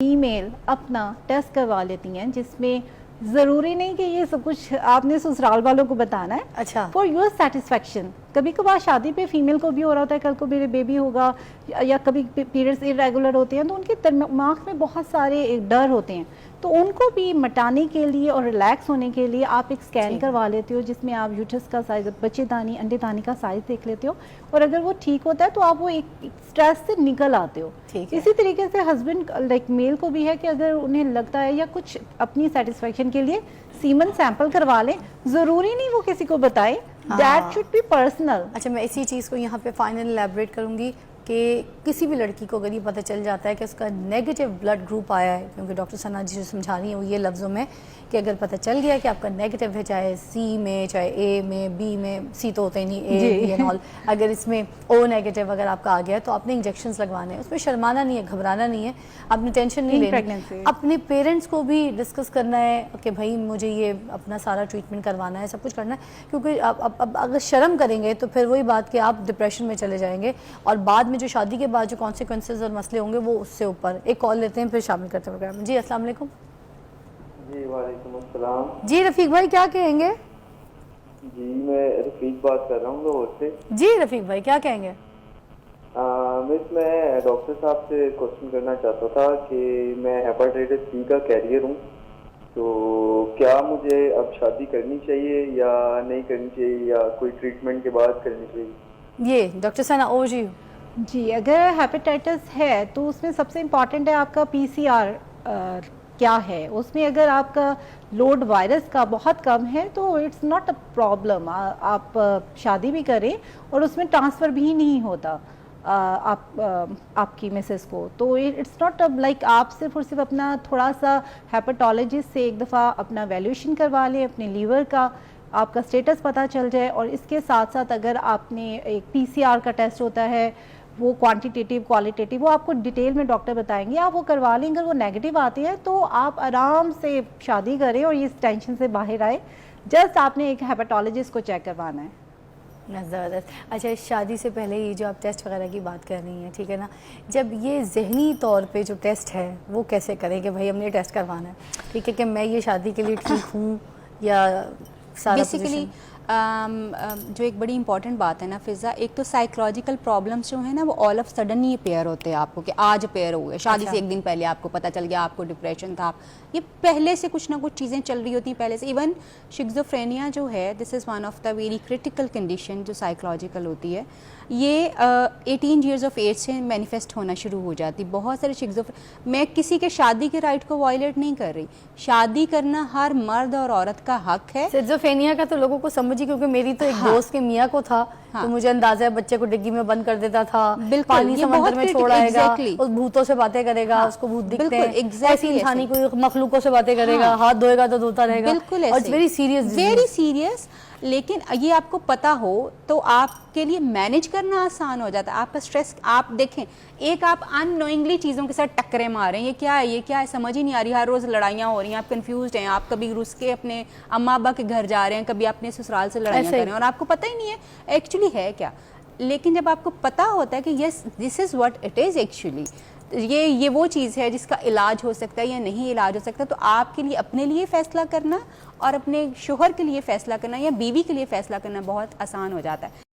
Email अपना test करवा लेती हैं, जिसमें ज़रूरी नहीं कि ये सब कुछ आपने ससुराल वालों को बताना है। अच्छा, फॉर योर सेटिस्फेक्शन। कभी कभार शादी पे फीमेल को भी हो रहा होता है, कल को मेरे बेबी होगा, या कभी पीरियड्स इरेगुलर होते हैं, तो उनके दिमाग में बहुत सारे डर होते हैं, तो उनको भी मिटाने के लिए और रिलैक्स होने के लिए आप एक स्कैन करवा लेते हो, जिसमें आप यूट्रस का साइज, बच्चेदानी अंडेदानी का साइज देख लेते हो, और अगर वो ठीक होता है तो आप वो एक स्ट्रेस से निकल आते हो। इसी तरीके से हस्बैंड लाइक मेल को भी है कि अगर उन्हें लगता है या कुछ अपनी सेटिस्फेक्शन के लिए सीमन सैंपल करवा लें, ज़रूरी नहीं वो किसी को बताएं, दैट शुड बी पर्सनल। अच्छा, मैं इसी चीज़ को यहाँ पे फाइनल एलैबोरेट करूँगी कि किसी भी लड़की को अगर ये पता चल जाता है कि उसका नेगेटिव ब्लड ग्रुप आया है, क्योंकि डॉक्टर सना जी जो समझा रही हैं वो ये लफ्ज़ों में कि अगर पता चल गया कि आपका नेगेटिव है, चाहे सी में, चाहे ए में, बी में, सी तो होता ही नहीं, ए बी एंड ऑल, अगर इसमें ओ नेगेटिव अगर आपका आ गया है तो आपने इंजेक्शंस लगवाने हैं। उसमें शर्माना नहीं है, घबराना नहीं है, आपने टेंशन नहीं लेनी। अपने पेरेंट्स को भी डिस्कस करना है कि भाई मुझे ये अपना सारा ट्रीटमेंट करवाना है, सब कुछ करना है, क्योंकि अब अगर शर्म करेंगे तो फिर वही बात कि आप डिप्रेशन में चले जाएंगे और बाद में जो शादी के बाद जो कॉन्सिक्वेंसेज और मसले होंगे वो उससे ऊपर। एक कॉल लेते हैं फिर शामिल करते हैं प्रोग्राम में। जी अस्सलाम वालेकुम। जी वालेकुम अस्सलाम। जी रफ़ीक भाई क्या कहेंगे? जी मैं रफ़ीक बात कर रहा हूँ लाहौर से। जी रफ़ीक भाई क्या कहेंगे? मैं डॉक्टर साहब से क्वेश्चन करना चाहता था कि मैं हेपेटाइटिस सी का कैरियर हूँ, तो क्या मुझे अब शादी करनी चाहिए या नहीं करनी चाहिए, या कोई ट्रीटमेंट के बाद करनी चाहिए? ये डॉक्टर सना ओ जी, अगर हेपेटाइटिस है तो उसमें सबसे इम्पॉर्टेंट है आपका पीसीआर क्या है। उसमें अगर आपका लोड वायरस का बहुत कम है तो इट्स नॉट अ प्रॉब्लम, आप शादी भी करें और उसमें ट्रांसफ़र भी नहीं होता आपकी मिसेस को, तो इट्स नॉट लाइक आप सिर्फ और सिर्फ अपना थोड़ा सा हेपेटोलॉजिस्ट से एक दफ़ा अपना वैल्यूएशन करवा लें, अपने लीवर का आपका स्टेटस पता चल जाए, और इसके साथ साथ अगर आपने एक पीसीआर का टेस्ट होता है, वो क्वांटिटेटिव क्वालिटेटिव वो आपको डिटेल में डॉक्टर बताएंगे, आप वो करवा लें। अगर वो नेगेटिव आती है तो आप आराम से शादी करें और इस टेंशन से बाहर आए। जस्ट आपने एक हेपेटोलॉजिस्ट को चेक करवाना है। ज़बरदस्त। अच्छा, शादी से पहले ये जो आप टेस्ट वगैरह की बात कर रही हैं, ठीक है ना, जब ये जहनी तौर पे जो टेस्ट है वो कैसे करें कि भाई हमने टेस्ट करवाना है, ठीक है, कि मैं ये शादी के लिए ठीक हूँ या सारा बेसिकली जो एक बड़ी इंपॉर्टेंट बात है ना फ़िज़ा, एक तो साइकोलॉजिकल प्रॉब्लम्स जो है ना वो ऑल ऑफ सडन ये पेयर होते हैं आपको, कि आज पेयर हो गए, शादी से एक दिन पहले आपको पता चल गया आपको डिप्रेशन था, ये पहले से कुछ ना कुछ चीज़ें चल रही होती हैं पहले से। इवन शिज़ोफ्रेनिया जो है, this is one of the very critical condition जो साइकोलॉजिकल होती है, ये 18 ईयर्स ऑफ एज से मैनिफेस्ट होना शुरू हो जाती। बहुत सारे मैं किसी के शादी के राइट को वायलेट नहीं कर रही, शादी करना हर मर्द और औरत का हक है। शिज़ोफ्रेनिया का तो लोगों को समझिए, क्योंकि मेरी तो एक दोस्त के मियाँ को था, तो मुझे अंदाजा है बच्चे को डिग्गी में बंद कर देता था, पानी समंदर में छोड़ाएगा, उस भूतों से बातें करेगा, उसको भूत दिखते हैं, ऐसी इंसानी कोई मखलूकों से बातें करेगा, हाथ धोएगा तो धोता रहेगा, बिल्कुल ऐसे वेरी सीरियस। लेकिन ये आपको पता हो तो आपके लिए मैनेज करना आसान हो जाता है, आपका स्ट्रेस। आप देखें, एक आप अननोइंगली चीज़ों के साथ टक्करें मार रहे हैं, ये क्या है, ये क्या है, समझ ही नहीं आ रही, हर रोज़ लड़ाइयाँ हो रही हैं, आप कंफ्यूज हैं, आप कभी रुस के अपने अम्मा अब्बा के घर जा रहे हैं, कभी अपने ससुराल से लड़ाइयाँ कर रहे हैं और आपको पता ही नहीं है एक्चुअली है क्या। लेकिन जब आपको पता होता है कि yes this is what it is actually, ये वो चीज़ है जिसका इलाज हो सकता है या नहीं इलाज हो सकता, तो आपके लिए अपने लिए फ़ैसला करना और अपने शोहर के लिए फ़ैसला करना या बीवी के लिए फ़ैसला करना बहुत आसान हो जाता है।